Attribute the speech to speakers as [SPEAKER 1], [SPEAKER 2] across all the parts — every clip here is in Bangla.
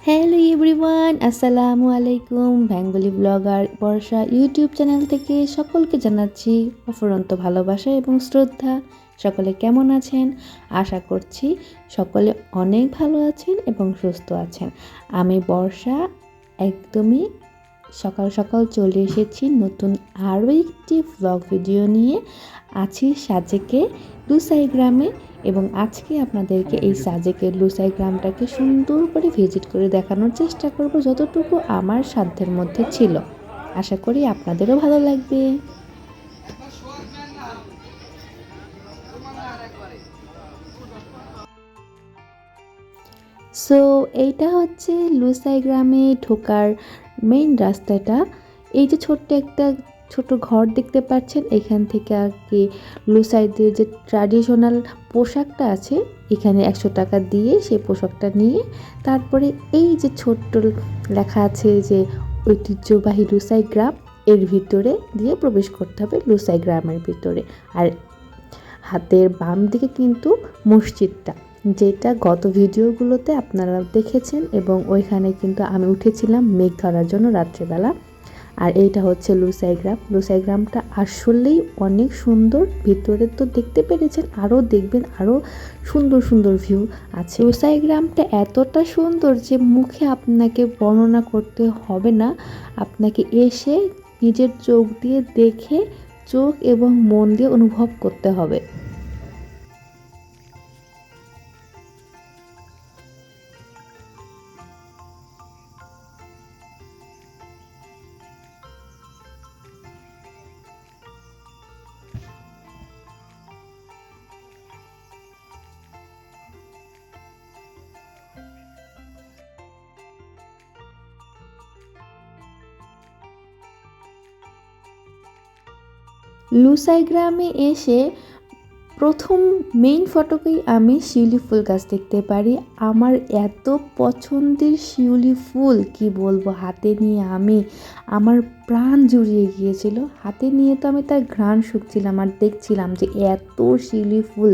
[SPEAKER 1] হ্যালো এভরিওয়ান, আসসালামু আলাইকুম। বেঙ্গলি ব্লগার বর্ষা ইউটিউব চ্যানেল থেকে সকলকে জানাচ্ছি অফুরন্ত ভালোবাসা এবং শ্রদ্ধা। সকলে কেমন আছেন? আশা করছি সকলে অনেক ভালো আছেন এবং সুস্থ আছেন। আমি বর্ষা একদমই সকাল সকাল চলে এসেছি নতুন আরও একটি ব্লগ ভিডিও নিয়ে। আছি সাজেকে লুসাই গ্রামে এবং আজকে আপনাদেরকে এই সাজেকের লুসাই গ্রামটাকে সুন্দর করে ভিজিট করে দেখানোর চেষ্টা করব যতটুকু আমার সাধ্যের মধ্যে ছিল। আশা করি আপনাদেরও ভালো লাগবে। সো এইটা হচ্ছে লুসাই গ্রামে ঢোকার মেইন রাস্তাটা। এই যে ছোট ঘর দেখতে পাচ্ছেন, এখান থেকে আর কি লুসাইদের যে ট্র্যাডিশনাল পোশাকটা আছে, এখানে 100 টাকা দিয়ে সেই পোশাকটা নিয়ে তারপরে এই যে ছোট্ট লেখা আছে যে ঐতিহ্যবাহী লুসাই গ্রাম, এর ভিতরে দিয়ে প্রবেশ করতে হবে লুসাই গ্রামের ভিতরে। আর হাতের বাম দিকে কিন্তু মসজিদটা, যেটা গত ভিডিওগুলোতে আপনারা দেখেছেন, এবং ওইখানে কিন্তু আমি উঠেছিলাম মেঘ ধরার জন্য রাত্রেবেলা। আর এইটা হচ্ছে লুসাই গ্রাম। লুসাই গ্রামটা আসলেই অনেক সুন্দর, ভিতরে তো দেখতে পেরেছেন, আরও দেখবেন আরও সুন্দর সুন্দর ভিউ আছে। লুসাই গ্রামটা এতটা সুন্দর যে মুখে আপনাকে বর্ণনা করতে হবে না, আপনাকে এসে নিজের চোখ দিয়ে দেখে চোখ এবং মন দিয়ে অনুভব করতে হবে। লুসাই গ্রামে এসে প্রথম মেইন ফটকেই আমি শিউলি ফুল গাছ দেখতে পারি। আমার এত পছন্দের শিউলি ফুল কি বলবো, হাতে নিয়ে আমার প্রাণ জুড়িয়ে গিয়েছিল। হাতে নিয়ে তো আমি তার ঘ্রাণ শুকছিলাম আর দেখছিলাম যে এত শিউলি ফুল,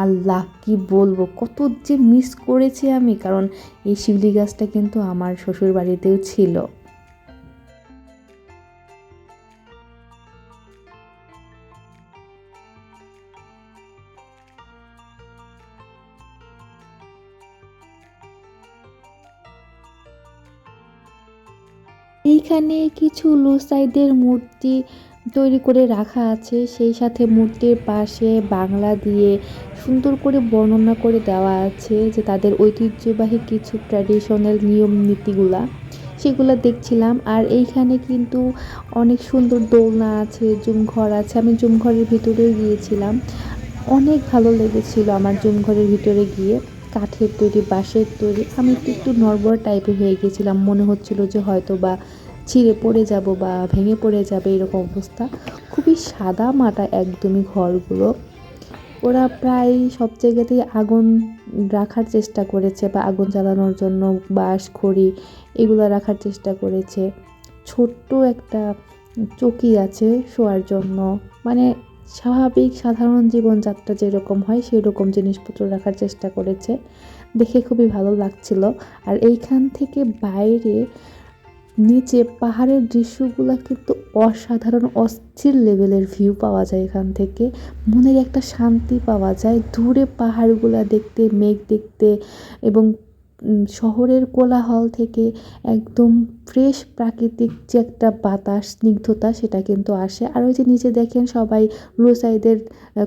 [SPEAKER 1] আল্লাহ কি বলবো, কত যে মিস করেছি আমি, কারণ এই শিউলি গাছটা কিন্তু আমার শ্বশুর বাড়িতেও ছিল। এইখানে কিছু লুসাইদের মূর্তি তৈরি করে রাখা আছে, সেই সাথে মূর্তির পাশে বাংলা দিয়ে সুন্দর করে বর্ণনা করে দেওয়া আছে যে তাদের ঐতিহ্যবাহী কিছু ট্র্যাডিশনাল নিয়ম নীতিগুলা, সেগুলো দেখছিলাম। আর এইখানে কিন্তু অনেক সুন্দর দোলনা আছে, জুমঘর আছে। আমি জুমঘরের ভিতরেও গিয়েছিলাম, অনেক ভালো লেগেছিল আমার জুমঘরের ভিতরে গিয়ে। কাঠের তৈরি, বাঁশের তৈরি, আমি একটু নড়বড় টাইপের হয়ে গেছিলাম, মনে হচ্ছিল যে হয়তো বা ছিঁড়ে পড়ে যাব বা ভেঙে পড়ে যাবে, এরকম অবস্থা। খুবই সাদা মাটা একদমই ঘরগুলো। ওরা প্রায় সব জায়গাতেই আগুন রাখার চেষ্টা করেছে, বা আগুন জ্বালানোর জন্য বাঁশ খড়ি এগুলো রাখার চেষ্টা করেছে। ছোট্ট একটা চকি আছে শোয়ার জন্য, মানে স্বাভাবিক সাধারণ জীবনযাত্রা যেরকম হয় সেই রকম জিনিসপত্র রাখার চেষ্টা করেছে। দেখে খুবই ভালো লাগছিল। আর এইখান থেকে বাইরে নিচে পাহাড়ের দৃশ্যগুলো কিন্তু অসাধারণ, অস্থির লেভেলের ভিউ পাওয়া যায় এখান থেকে। মনের একটা শান্তি পাওয়া যায় দূরে পাহাড়গুলো দেখতে, মেঘ দেখতে, এবং শহরের কোলাহল থেকে একদম ফ্রেশ প্রাকৃতিক যে একটা বাতাস, স্নিগ্ধতা, সেটা কিন্তু আসে। আর ওই যে নিচে দেখেন সবাই লুসাইদের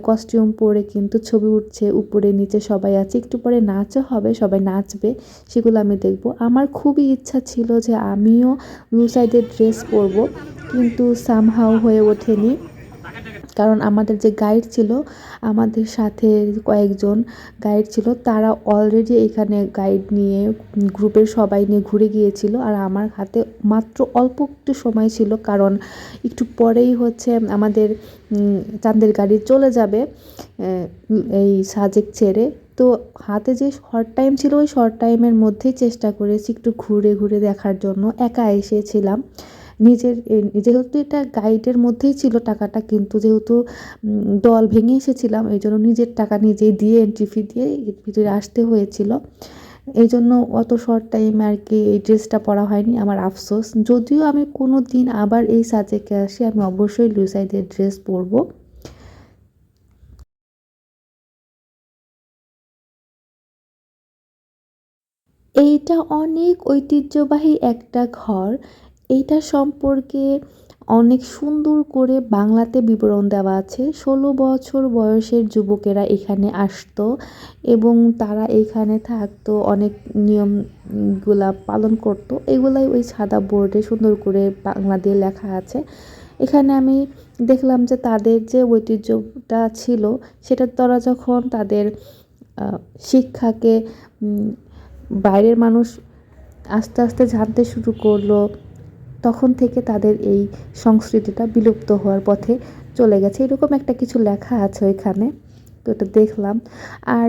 [SPEAKER 1] কস্টিউম পরে কিন্তু ছবি উঠছে, উপরে নিচে সবাই আছে। একটু পরে নাচও হবে, সবাই নাচবে, সেগুলো আমি দেখব। আমার খুবই ইচ্ছা ছিল যে আমিও লুসাইদের ড্রেস পরবো, কিন্তু সামহাও হয়ে ওঠেনি। কারণ আমাদের যে গাইড ছিল, আমাদের সাথে কয়েকজন গাইড ছিল, তারা অলরেডি এখানে গাইড নিয়ে গ্রুপের সবাই নিয়ে ঘুরে গিয়েছিল। আর আমার হাতে মাত্র অল্প একটু সময় ছিল, কারণ একটু পরেই হচ্ছে আমাদের চাঁদের গাড়ি চলে যাবে এই সাজেক ছেড়ে। তো হাতে যে শর্ট টাইম ছিল, ওই শর্ট টাইমের মধ্যেই চেষ্টা করেছি একটু ঘুরে ঘুরে দেখার জন্য। একা এসেছিলাম, নিজের যেহেতু এটা গাইডের মধ্যেই ছিল টাকাটা, কিন্তু যেহেতু দল ভেঙে এসেছিলাম এই জন্য নিজের টাকা নিজেই দিয়ে এন্ট্রি ফি দিয়ে ভিতরে আসতে হয়েছিল। এই জন্য অত শর্ট টাইমে আর কি এই ড্রেসটা পরা হয়নি, আমার আফসোস। যদিও আমি কোনো দিন আবার এই সাজেকে আসি আমি অবশ্যই লুসাইদের ড্রেস পরবো। এইটা অনেক ঐতিহ্যবাহী একটা ঘর। এইটা সম্পর্কে অনেক সুন্দর করে বাংলাতে বিবরণ দেওয়া আছে। ১৬ বছর বয়সের যুবকেরা এখানে আসতো এবং তারা এখানে থাকতো, অনেক নিয়মগুলা পালন করতো। এগুলাই ওই সাদা বোর্ডে সুন্দর করে বাংলা দিয়ে লেখা আছে। এখানে আমি দেখলাম যে তাদের যে ঐতিহ্যটা ছিল সেটা তারা যখন তাদের শিক্ষাকে বাইরের মানুষ আস্তে আস্তে জানতে শুরু করলো, তখন থেকে তাদের এই সংস্কৃতিটা বিলুপ্ত হওয়ার পথে চলে গেছে, এরকম একটা কিছু লেখা আছে ওইখানে। তো এটা দেখলাম। আর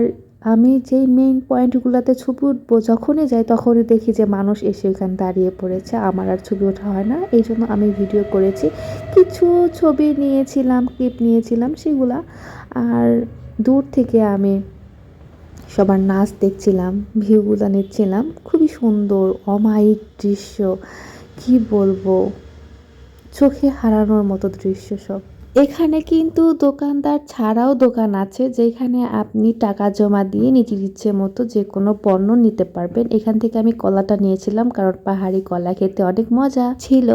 [SPEAKER 1] আমি যেই মেইন পয়েন্টগুলোতে ছবি উঠবো যখনই যাই তখনই দেখি যে মানুষ এসে ওইখানে দাঁড়িয়ে পড়েছে, আমার আর ছবি ওঠা হয় না। এই জন্য আমি ভিডিও করেছি, কিছু ছবি নিয়েছিলাম, ক্লিপ নিয়েছিলাম সেগুলা। আর দূর থেকে আমি সবার নাচ দেখছিলাম, ভিউগুলো নিচ্ছিলাম, খুবই সুন্দর অমায়িক দৃশ্য, কি বলবো, চোখে হারানোর মতো দৃশ্য সব। এখানে কিন্তু দোকানদার ছাড়াও দোকান আছে যেখানে আপনি টাকা জমা দিয়ে নিজের ইচ্ছে মতো যে কোনো পণ্য নিতে পারবেন। এখান থেকে আমি কলাটা নিয়েছিলাম কারণ পাহাড়ি কলা খেতে অনেক মজা ছিল,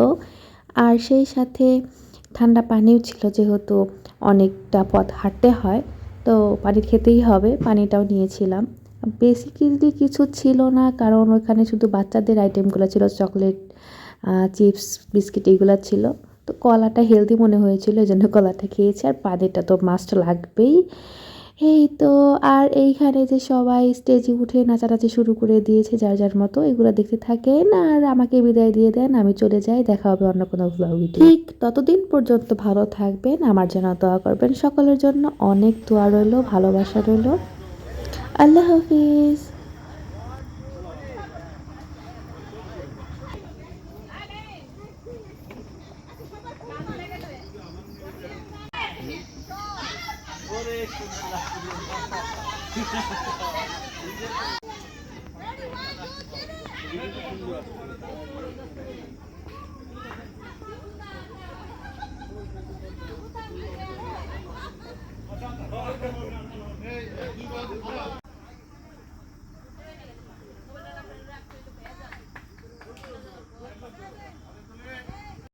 [SPEAKER 1] আর সেই সাথে ঠান্ডা পানিও ছিল, যেহেতু অনেকটা পথ হাঁটতে হয় তো পানি খেতেই হবে, পানিটাও নিয়েছিলাম। বেসিক্যালি কিছু ছিল না কারণ ওখানে শুধু বাচ্চাদের আইটেমগুলো ছিল, চকলেট, চিপস, বিস্কিট এগুলো ছিল। তো কলাটা হেলদি মনে হয়েছিল এই জন্য কলাটা খেয়েছি, আর পানিটা তো মাস্ট লাগবেই। এই তো, আর এইখানে যে সবাই স্টেজে উঠে নাচানাচি শুরু করে দিয়েছে যার যার মতো, এগুলো দেখতে থাকেন আর আমাকে বিদায় দিয়ে দেন, আমি চলে যাই। দেখা হবে অন্য কোনো ব্লগে। ঠিক ততদিন পর্যন্ত ভালো থাকবেন, আমার জন্য দোয়া করবেন, সকলের জন্য অনেক দোয়া রইলো, ভালোবাসা রইলো। আল্লাহ হাফিজ।